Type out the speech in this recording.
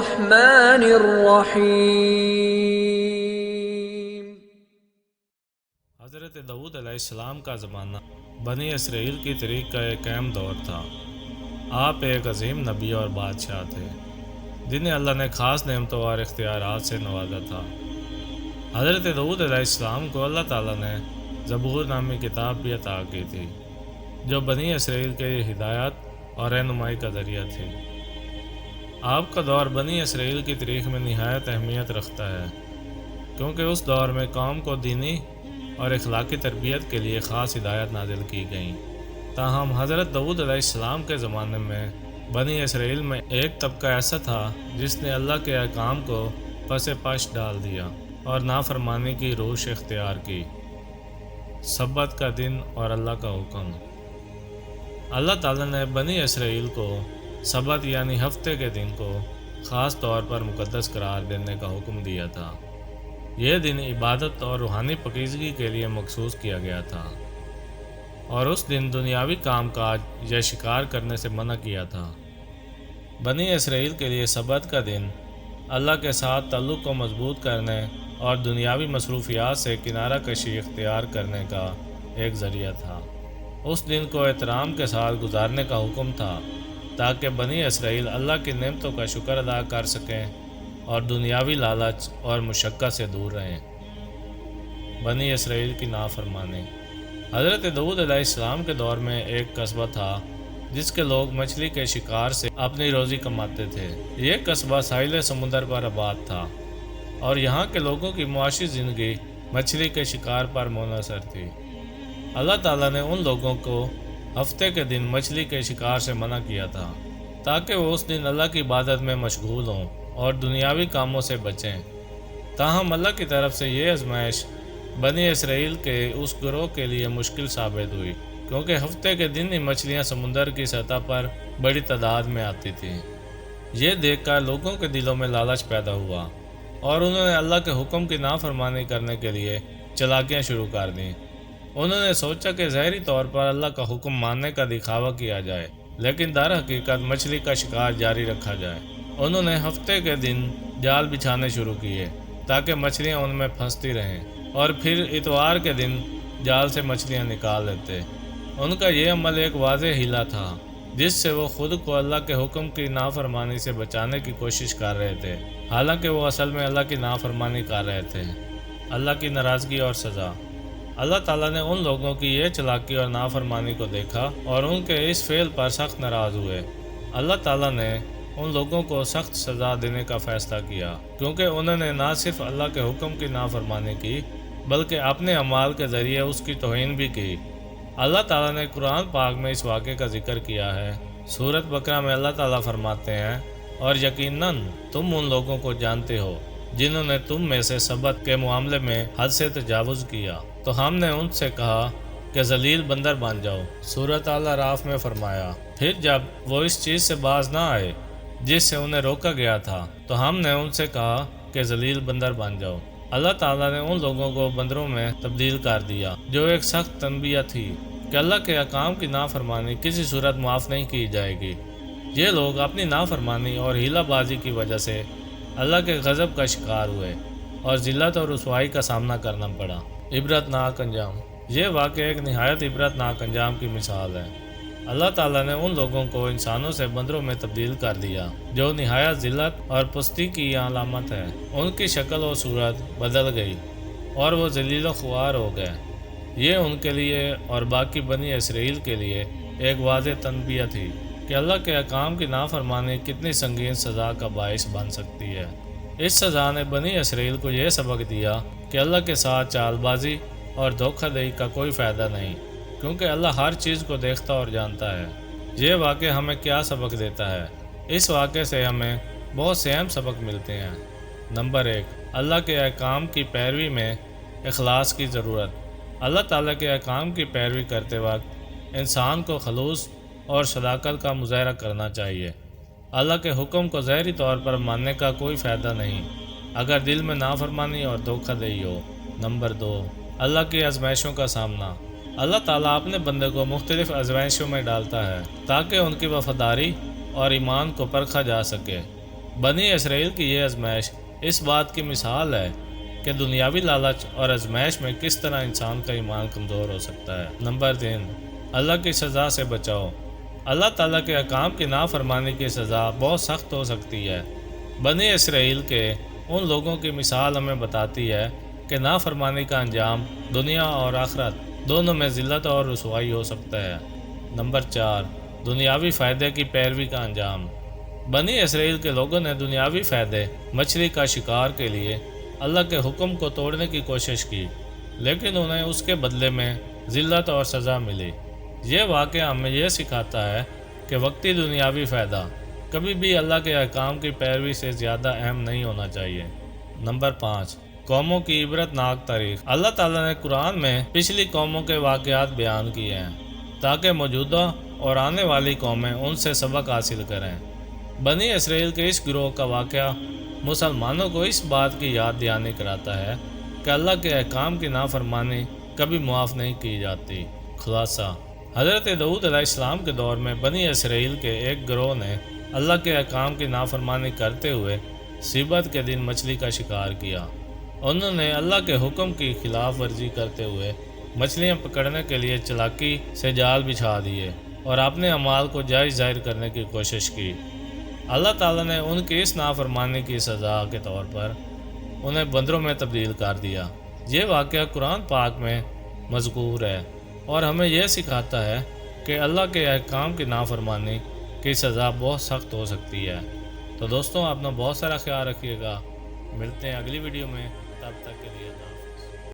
الرحمن الرحیم۔ حضرت داؤد علیہ السلام کا زمانہ بنی اسرائیل کی تاریخ کا ایک اہم دور تھا۔ آپ ایک عظیم نبی اور بادشاہ تھے جنہیں اللہ نے خاص نعمتوں اور اختیارات سے نوازا تھا۔ حضرت داؤد علیہ السلام کو اللہ تعالیٰ نے زبور نامی کتاب بھی عطا کی تھی، جو بنی اسرائیل کے ہدایت اور رہنمائی کا ذریعہ تھی۔ آپ کا دور بنی اسرائیل کی تاریخ میں نہایت اہمیت رکھتا ہے، کیونکہ اس دور میں قوم کو دینی اور اخلاقی تربیت کے لیے خاص ہدایت نازل کی گئیں۔ تاہم حضرت داؤد علیہ السلام کے زمانے میں بنی اسرائیل میں ایک طبقہ ایسا تھا جس نے اللہ کے احکام کو پس پش ڈال دیا اور نافرمانی کی روش اختیار کی۔ سبت کا دن اور اللہ کا حکم۔ اللہ تعالیٰ نے بنی اسرائیل کو سبت یعنی ہفتے کے دن کو خاص طور پر مقدس قرار دینے کا حکم دیا تھا۔ یہ دن عبادت اور روحانی پاکیزگی کے لیے مخصوص کیا گیا تھا، اور اس دن دنیاوی کام کاج یا شکار کرنے سے منع کیا تھا۔ بنی اسرائیل کے لیے سبت کا دن اللہ کے ساتھ تعلق کو مضبوط کرنے اور دنیاوی مصروفیات سے کنارہ کشی اختیار کرنے کا ایک ذریعہ تھا۔ اس دن کو احترام کے ساتھ گزارنے کا حکم تھا تاکہ بنی اسرائیل اللہ کی نعمتوں کا شکر ادا کر سکیں اور دنیاوی لالچ اور مشقت سے دور رہیں۔ بنی اسرائیل کی نافرمانی۔ حضرت داؤد علیہ السلام کے دور میں ایک قصبہ تھا جس کے لوگ مچھلی کے شکار سے اپنی روزی کماتے تھے۔ یہ قصبہ ساحل سمندر پر آباد تھا اور یہاں کے لوگوں کی معاشی زندگی مچھلی کے شکار پر منحصر تھی۔ اللہ تعالیٰ نے ان لوگوں کو ہفتے کے دن مچھلی کے شکار سے منع کیا تھا تاکہ وہ اس دن اللہ کی عبادت میں مشغول ہوں اور دنیاوی کاموں سے بچیں۔ تاہم اللہ کی طرف سے یہ آزمائش بنی اسرائیل کے اس گروہ کے لیے مشکل ثابت ہوئی، کیونکہ ہفتے کے دن ہی مچھلیاں سمندر کی سطح پر بڑی تعداد میں آتی تھیں۔ یہ دیکھ کر لوگوں کے دلوں میں لالچ پیدا ہوا اور انہوں نے اللہ کے حکم کی نافرمانی کرنے کے لیے چالاکیاں شروع کر دیں۔ انہوں نے سوچا کہ ظاہری طور پر اللہ کا حکم ماننے کا دکھاوا کیا جائے، لیکن در حقیقت مچھلی کا شکار جاری رکھا جائے۔ انہوں نے ہفتے کے دن جال بچھانے شروع کیے تاکہ مچھلیاں ان میں پھنستی رہیں، اور پھر اتوار کے دن جال سے مچھلیاں نکال لیتے۔ ان کا یہ عمل ایک واضح ہیلا تھا جس سے وہ خود کو اللہ کے حکم کی نافرمانی سے بچانے کی کوشش کر رہے تھے، حالانکہ وہ اصل میں اللہ کی نافرمانی کر رہے تھے۔ اللہ کی ناراضگی اور سزا۔ اللہ تعالیٰ نے ان لوگوں کی یہ چالاکی اور نافرمانی کو دیکھا اور ان کے اس فعل پر سخت ناراض ہوئے۔ اللہ تعالیٰ نے ان لوگوں کو سخت سزا دینے کا فیصلہ کیا، کیونکہ انہوں نے نہ صرف اللہ کے حکم کی نافرمانی کی بلکہ اپنے اعمال کے ذریعے اس کی توہین بھی کی۔ اللہ تعالیٰ نے قرآن پاک میں اس واقعے کا ذکر کیا ہے۔ سورۃ بقرہ میں اللہ تعالیٰ فرماتے ہیں، اور یقیناً تم ان لوگوں کو جانتے ہو جنہوں نے تم میں سے سبت کے معاملے میں حد سے تجاوز کیا، تو ہم نے ان سے کہا کہ ذلیل بندر بن جاؤ۔ سورۃ الاعراف میں فرمایا، پھر جب وہ اس چیز سے باز نہ آئے جس سے انہیں روکا گیا تھا تو ہم نے ان سے کہا کہ ذلیل بندر بن جاؤ۔ اللہ تعالیٰ نے ان لوگوں کو بندروں میں تبدیل کر دیا، جو ایک سخت تنبیہ تھی کہ اللہ کے احکام کی نافرمانی کسی صورت معاف نہیں کی جائے گی۔ یہ لوگ اپنی نافرمانی اور ہیلہ بازی کی وجہ سے اللہ کے غضب کا شکار ہوئے اور ذلت اور رسوائی کا سامنا کرنا پڑا۔ عبرتناک انجام۔ یہ واقعہ ایک نہایت عبرتناک انجام کی مثال ہے۔ اللہ تعالیٰ نے ان لوگوں کو انسانوں سے بندروں میں تبدیل کر دیا جو نہایت ذلت اور پستی کی علامت ہے۔ ان کی شکل و صورت بدل گئی اور وہ ذلیل و خوار ہو گئے۔ یہ ان کے لیے اور باقی بنی اسرائیل کے لیے ایک واضح تنبیہ تھی کہ اللہ کے احکام کی نافرمانی کتنی سنگین سزا کا باعث بن سکتی ہے۔ اس سزا نے بنی اسرائیل کو یہ سبق دیا کہ اللہ کے ساتھ چال بازی اور دھوکہ دہی کا کوئی فائدہ نہیں، کیونکہ اللہ ہر چیز کو دیکھتا اور جانتا ہے۔ یہ واقعہ ہمیں کیا سبق دیتا ہے؟ اس واقعے سے ہمیں بہت سے اہم سبق ملتے ہیں۔ نمبر 1، اللہ کے احکام کی پیروی میں اخلاص کی ضرورت۔ اللہ تعالیٰ کے احکام کی پیروی کرتے وقت انسان کو خلوص اور صداقت کا مظاہرہ کرنا چاہیے۔ اللہ کے حکم کو ظاہری طور پر ماننے کا کوئی فائدہ نہیں اگر دل میں نافرمانی اور دھوکہ دہی ہو۔ نمبر 2، اللہ کی آزمائشوں کا سامنا۔ اللہ تعالیٰ اپنے بندے کو مختلف آزمائشوں میں ڈالتا ہے تاکہ ان کی وفاداری اور ایمان کو پرکھا جا سکے۔ بنی اسرائیل کی یہ آزمائش اس بات کی مثال ہے کہ دنیاوی لالچ اور آزمائش میں کس طرح انسان کا ایمان کمزور ہو سکتا ہے۔ نمبر 3، اللہ کی سزا سے بچاؤ۔ اللہ تعالیٰ کے احکام کی نافرمانی کی سزا بہت سخت ہو سکتی ہے۔ بنی اسرائیل کے ان لوگوں کی مثال ہمیں بتاتی ہے کہ نافرمانی کا انجام دنیا اور آخرت دونوں میں ذلت اور رسوائی ہو سکتا ہے۔ نمبر 4، دنیاوی فائدے کی پیروی کا انجام۔ بنی اسرائیل کے لوگوں نے دنیاوی فائدے مچھلی کا شکار کے لیے اللہ کے حکم کو توڑنے کی کوشش کی، لیکن انہیں اس کے بدلے میں ذلت اور سزا ملی۔ یہ واقعہ ہمیں یہ سکھاتا ہے کہ وقتی دنیاوی فائدہ کبھی بھی اللہ کے احکام کی پیروی سے زیادہ اہم نہیں ہونا چاہیے۔ نمبر 5، قوموں کی عبرت ناک تاریخ۔ اللہ تعالیٰ نے قرآن میں پچھلی قوموں کے واقعات بیان کیے ہیں تاکہ موجودہ اور آنے والی قومیں ان سے سبق حاصل کریں۔ بنی اسرائیل کے اس گروہ کا واقعہ مسلمانوں کو اس بات کی یاد دہانی کراتا ہے کہ اللہ کے احکام کی نافرمانی کبھی معاف نہیں کی جاتی۔ خلاصہ، حضرت داؤد علیہ السلام کے دور میں بنی اسرائیل کے ایک گروہ نے اللہ کے احکام کی نافرمانی کرتے ہوئے سبت کے دن مچھلی کا شکار کیا۔ انہوں نے اللہ کے حکم کی خلاف ورزی کرتے ہوئے مچھلیاں پکڑنے کے لیے چالاکی سے جال بچھا دیے اور اپنے اعمال کو جائز ظاہر کرنے کی کوشش کی۔ اللہ تعالیٰ نے ان کی اس نافرمانی کی سزا کے طور پر انہیں بندروں میں تبدیل کر دیا۔ یہ واقعہ قرآن پاک میں مذکور ہے اور ہمیں یہ سکھاتا ہے کہ اللہ کے احکام کی نافرمانی کی سزا بہت سخت ہو سکتی ہے۔ تو دوستوں، اپنا بہت سارا خیال رکھیے گا۔ ملتے ہیں اگلی ویڈیو میں، تب تک کے لیے